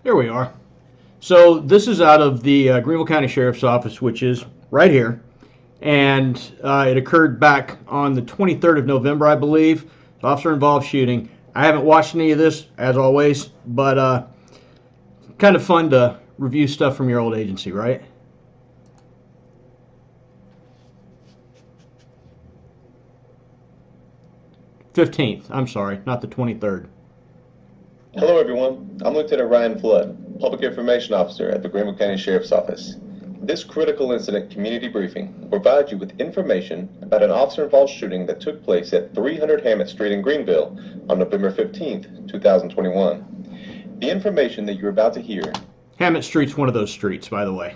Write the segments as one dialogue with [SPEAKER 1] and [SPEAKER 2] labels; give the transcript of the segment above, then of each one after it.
[SPEAKER 1] There we are. So this is out of the Greenville County Sheriff's Office, which is right here. And it occurred back on the 23rd of November, I believe. Officer-involved shooting. I haven't watched any of this, as always, but kind of fun to review stuff from your old agency, right? '15th. I'm sorry, not the 23rd.
[SPEAKER 2] Hello everyone, I'm Lieutenant Ryan Flood, Public Information Officer at the Greenville County Sheriff's Office. This critical incident community briefing will provide you with information about an officer-involved shooting that took place at 300 Hammett Street in Greenville on November 15th, 2021. The information that you're about to hear
[SPEAKER 1] Hammett Street's one of those streets, by the way.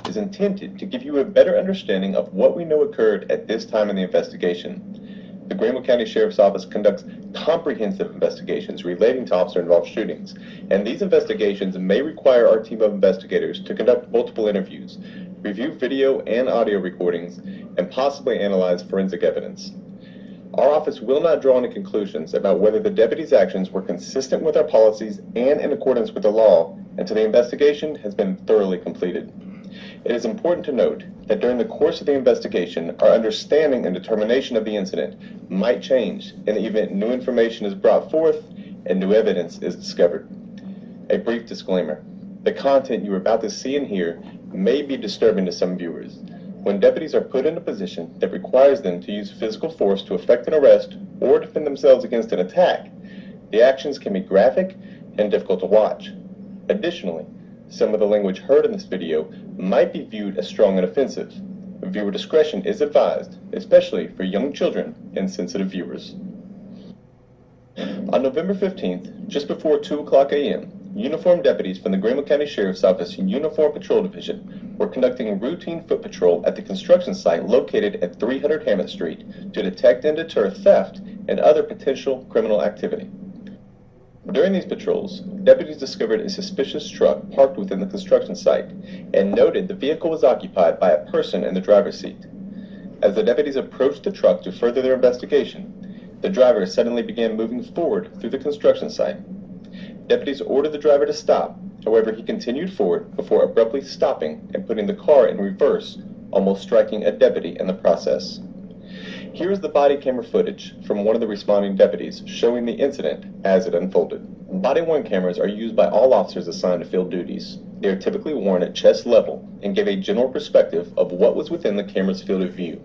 [SPEAKER 2] Is intended to give you a better understanding of what we know occurred at this time in the investigation. The Greenville County Sheriff's Office conducts comprehensive investigations relating to officer-involved shootings, and these investigations may require our team of investigators to conduct multiple interviews, review video and audio recordings, and possibly analyze forensic evidence. Our office will not draw any conclusions about whether the deputy's actions were consistent with our policies and in accordance with the law until the investigation has been thoroughly completed. It is important to note that during the course of the investigation, our understanding and determination of the incident might change in the event new information is brought forth and new evidence is discovered. A brief disclaimer. The content you are about to see and hear may be disturbing to some viewers. When deputies are put in a position that requires them to use physical force to effect an arrest or defend themselves against an attack, the actions can be graphic and difficult to watch. Additionally, some of the language heard in this video might be viewed as strong and offensive. Viewer discretion is advised, especially for young children and sensitive viewers. On November 15th, just before 2 o'clock a.m., uniformed deputies from the Greenville County Sheriff's Office Uniform Patrol Division were conducting routine foot patrol at the construction site located at 300 Hammett Street to detect and deter theft and other potential criminal activity. During these patrols, deputies discovered a suspicious truck parked within the construction site and noted the vehicle was occupied by a person in the driver's seat. As the deputies approached the truck to further their investigation, the driver suddenly began moving forward through the construction site. Deputies ordered the driver to stop, however he continued forward before abruptly stopping and putting the car in reverse, almost striking a deputy in the process. Here is the body camera footage from one of the responding deputies showing the incident as it unfolded. Body-worn cameras are used by all officers assigned to field duties. They are typically worn at chest level and give a general perspective of what was within the camera's field of view.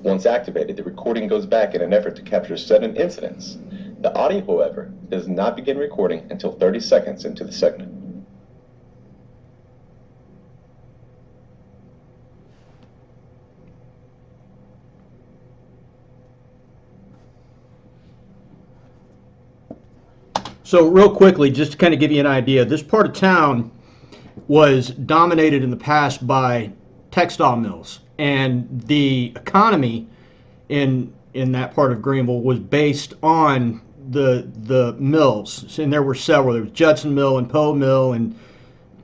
[SPEAKER 2] Once activated, the recording goes back in an effort to capture sudden incidents. The audio, however, does not begin recording until 30 seconds into the segment.
[SPEAKER 1] So real quickly, just to kind of give you an idea, this part of town was dominated in the past by textile mills, and the economy in that part of Greenville was based on the mills, and there were several. There was Judson Mill and Poe Mill and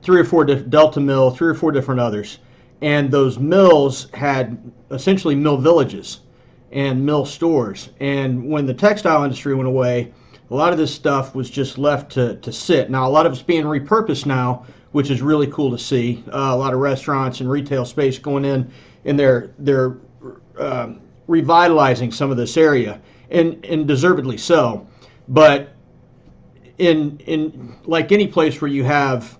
[SPEAKER 1] 3 or 4 Delta Mill, 3 or 4 different others, and those mills had essentially mill villages and mill stores. And when the textile industry went away, a lot of this stuff was just left to sit. Now, a lot of it's being repurposed now, which is really cool to see. A lot of restaurants and retail space going in they're revitalizing some of this area, and deservedly so. But in like any place where you have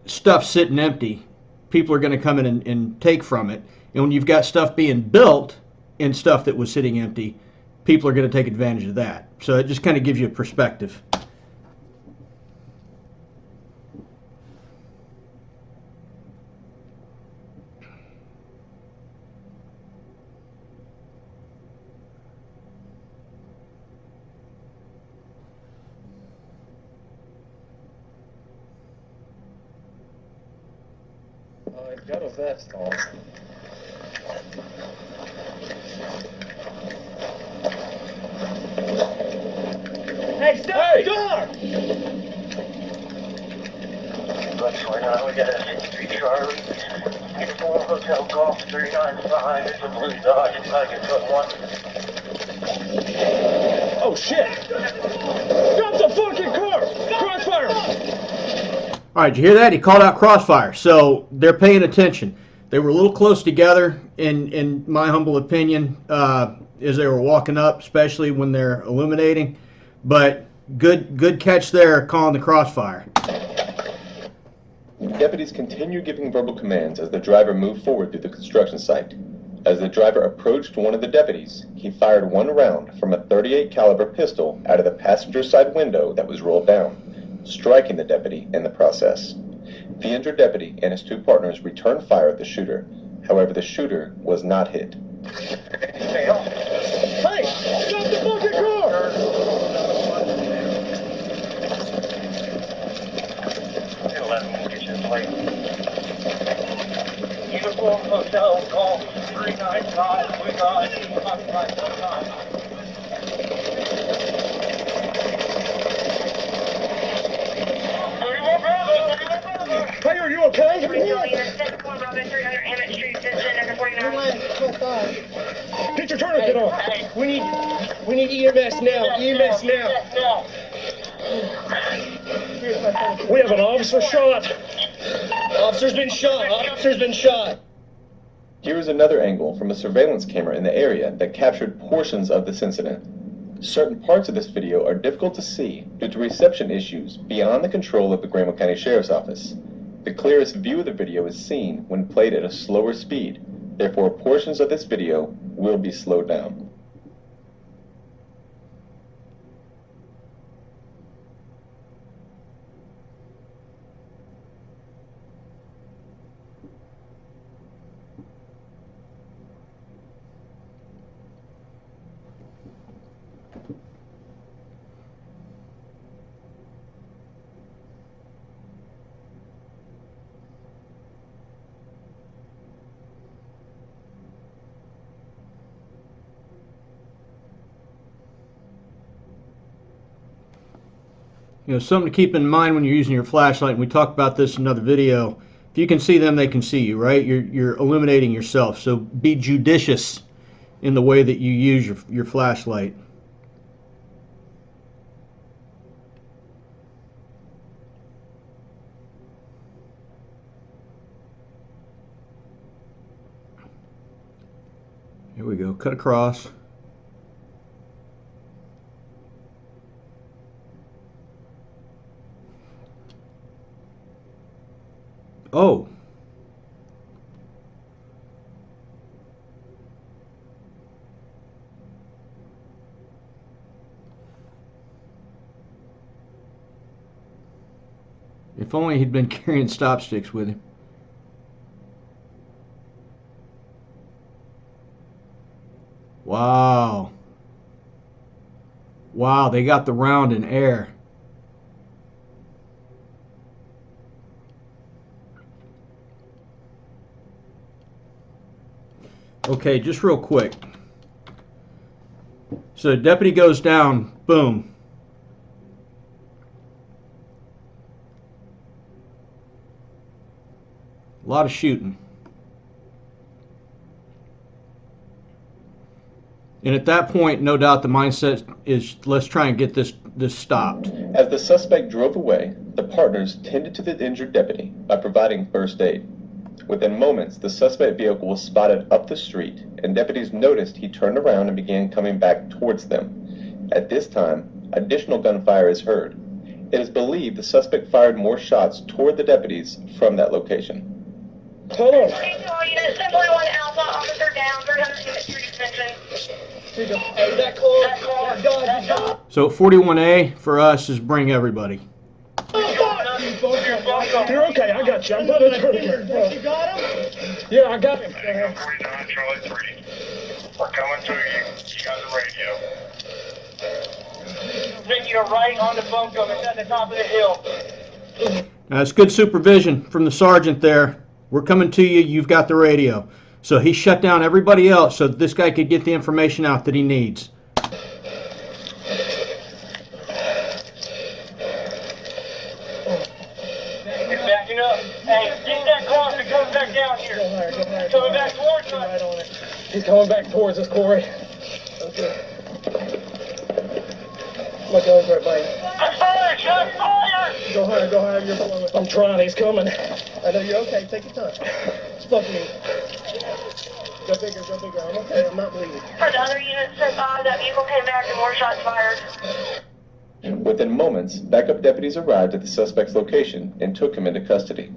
[SPEAKER 1] stuff sitting empty, people are going to come in and take from it. And when you've got stuff being built and stuff that was sitting empty, people are going to take advantage of that. So it just kind of gives you a perspective.
[SPEAKER 2] I've got a vest on.
[SPEAKER 3] Hey, stop!
[SPEAKER 2] Hey!
[SPEAKER 3] Door!
[SPEAKER 4] What's going on? We got a 63 Charlie. Uniform Hotel Golf 395. It's a blue Dodge. It's like it's got one.
[SPEAKER 2] Oh,
[SPEAKER 3] shit! Stop the fucking car! Crossfire!
[SPEAKER 1] All right, did you hear that? He called out crossfire. So they're paying attention. They were a little close together, in my humble opinion, as they were walking up, especially when they're illuminating. But good catch there, calling the crossfire.
[SPEAKER 2] Deputies continued giving verbal commands as the driver moved forward through the construction site. As the driver approached one of the deputies, he fired one round from a .38 caliber pistol out of the passenger side window that was rolled down, striking the deputy in the process. The injured deputy and his two partners returned fire at the shooter. However, the shooter was not hit.
[SPEAKER 3] Hey, stop the fucking car!
[SPEAKER 4] Uniform Hotel, call 395, we got 559.
[SPEAKER 3] Hey, are you okay? Get your tourniquet on.
[SPEAKER 5] We need EMS now. EMS now.
[SPEAKER 3] We have an officer shot.
[SPEAKER 5] Officer's been shot. Officer's been shot.
[SPEAKER 2] Here is another angle from a surveillance camera in the area that captured portions of this incident. Certain parts of this video are difficult to see due to reception issues beyond the control of the Granville County Sheriff's Office. The clearest view of the video is seen when played at a slower speed. Therefore, portions of this video will be slowed down.
[SPEAKER 1] You know, something to keep in mind when you're using your flashlight, and we talked about this in another video. If you can see them, they can see you, right? You're illuminating yourself. So be judicious in the way that you use your flashlight. Here we go, cut across. Oh. If only he'd been carrying stop sticks with him. Wow. Wow, they got the round in air. Okay, just real quick. So the deputy goes down, boom. A lot of shooting. And at that point, no doubt the mindset is, let's try and get this stopped.
[SPEAKER 2] As the suspect drove away, the partners tended to the injured deputy by providing first aid. Within moments, the suspect vehicle was spotted up the street, and deputies noticed he turned around and began coming back towards them. At this time, additional gunfire is heard. It is believed the suspect fired more shots toward the deputies from that location.
[SPEAKER 3] Hold on.
[SPEAKER 6] Assembly 1 Alpha, officer down, 300 unit street extension.
[SPEAKER 5] Hey, that car.
[SPEAKER 1] So 41A for us is bring everybody.
[SPEAKER 3] You're okay, I got you. I'm putting a tourniquet.
[SPEAKER 5] You got him?
[SPEAKER 3] Yeah, I got him.
[SPEAKER 4] 49, Charlie 3. We're coming to you. You got the radio.
[SPEAKER 5] Take you right on the bunkum. It's at the top of the hill.
[SPEAKER 1] That's good supervision from the sergeant there. We're coming to you. You've got the radio. So he shut down everybody else so that this guy could get the information out that he needs.
[SPEAKER 5] He's backing up. Hey, get that cross and come back down here. Coming back towards us.
[SPEAKER 3] He's coming back towards us, Corey.
[SPEAKER 5] Okay.
[SPEAKER 3] My gun's right by you.
[SPEAKER 5] I'm fired! Shot fired!
[SPEAKER 3] Go higher, go higher. I'm trying. He's coming. I know you're okay. Take your time. Fuck me. Go bigger, go bigger. I'm okay. I'm not bleeding.
[SPEAKER 6] For the other units said that vehicle came back and more shots fired.
[SPEAKER 2] Within moments, backup deputies arrived at the suspect's location and took him into custody.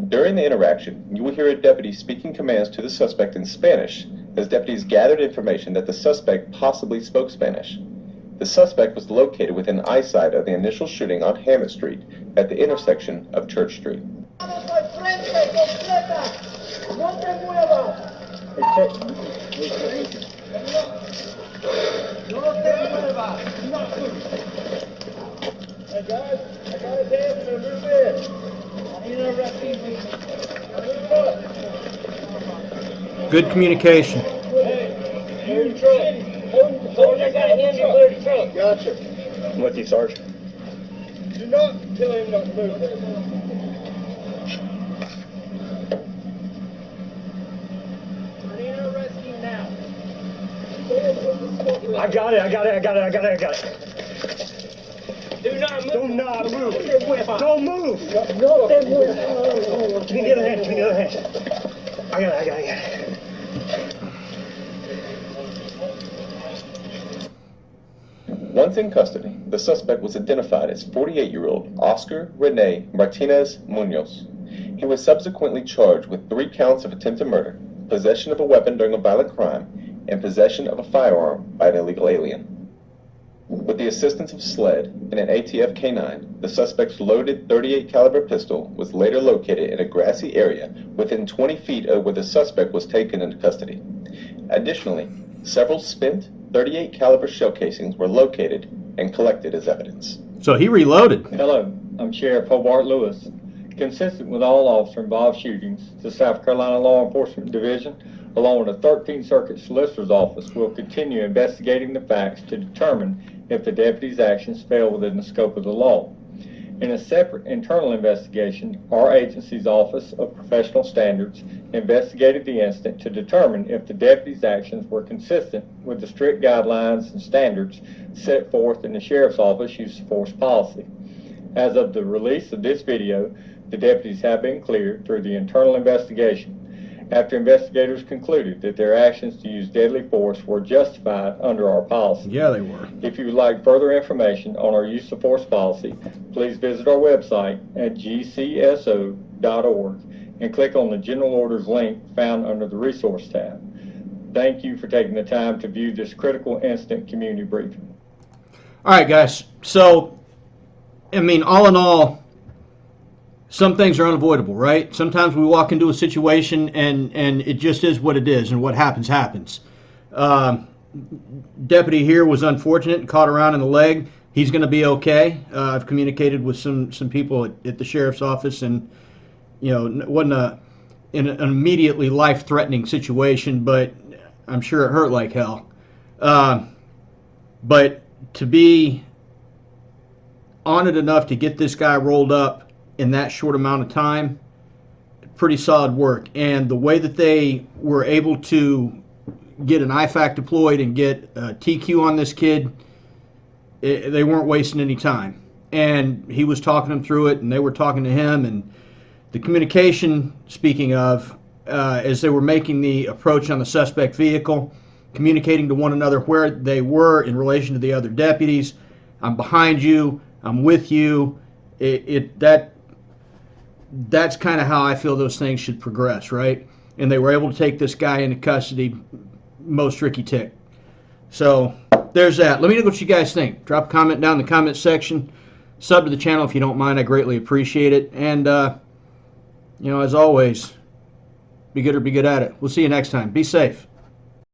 [SPEAKER 2] During the interaction, you will hear a deputy speaking commands to the suspect in Spanish as deputies gathered information that the suspect possibly spoke Spanish. The suspect was located within eyesight of the initial shooting on Hammett Street at the intersection of Church Street.
[SPEAKER 3] Hey guys, I got a dance and move in.
[SPEAKER 1] Good communication.
[SPEAKER 3] Hey, clear the truck. Hold I got him to clear the truck. Gotcha.
[SPEAKER 7] I'm with you, Sarge.
[SPEAKER 3] Do not tell him not to move.
[SPEAKER 7] I got it.
[SPEAKER 3] Do not move.
[SPEAKER 7] Do not move. Don't move.
[SPEAKER 3] No,
[SPEAKER 7] Give me the other hand. I got it.
[SPEAKER 2] Once in custody, the suspect was identified as 48-year-old Oscar Rene Martinez Munoz. He was subsequently charged with 3 counts of attempted murder, possession of a weapon during a violent crime, and possession of a firearm by an illegal alien. With the assistance of SLED and an ATF K-9, the suspect's loaded .38 caliber pistol was later located in a grassy area within 20 feet of where the suspect was taken into custody. Additionally, several spent .38 caliber shell casings were located and collected as evidence.
[SPEAKER 1] So he reloaded.
[SPEAKER 8] Hello, I'm Sheriff Hobart Lewis. Consistent with all officer-involved shootings, the South Carolina Law Enforcement Division, along with the 13th Circuit Solicitor's Office, will continue investigating the facts to determine if the deputy's actions fell within the scope of the law. In a separate internal investigation, our agency's Office of Professional Standards investigated the incident to determine if the deputy's actions were consistent with the strict guidelines and standards set forth in the Sheriff's Office use of force policy. As of the release of this video, the deputies have been cleared through the internal investigation, after investigators concluded that their actions to use deadly force were justified under our policy.
[SPEAKER 1] Yeah, they were.
[SPEAKER 8] If you would like further information on our use of force policy, please visit our website at gcso.org and click on the General Orders link found under the Resource tab. Thank you for taking the time to view this critical incident community briefing.
[SPEAKER 1] All right, guys. So, I mean, all in all, some things are unavoidable, right? Sometimes we walk into a situation and it just is what it is, and what happens, happens. Deputy here was unfortunate and caught around in the leg. He's going to be okay. I've communicated with some people at the Sheriff's Office, and, you know, it wasn't in an immediately life-threatening situation, but I'm sure it hurt like hell. But to be on it enough to get this guy rolled up in that short amount of time, pretty solid work. And the way that they were able to get an IFAC deployed and get a TQ on this kid, they weren't wasting any time. And he was talking them through it, and they were talking to him. And the communication, speaking of, as they were making the approach on the suspect vehicle, communicating to one another where they were in relation to the other deputies. I'm behind you. I'm with you. That's kind of how I feel those things should progress, right? And they were able to take this guy into custody, most tricky tick. So there's that. Let me know what you guys think. Drop a comment down in the comment section. Sub to the channel if you don't mind. I greatly appreciate it. And, you know, as always, be good or be good at it. We'll see you next time. Be safe.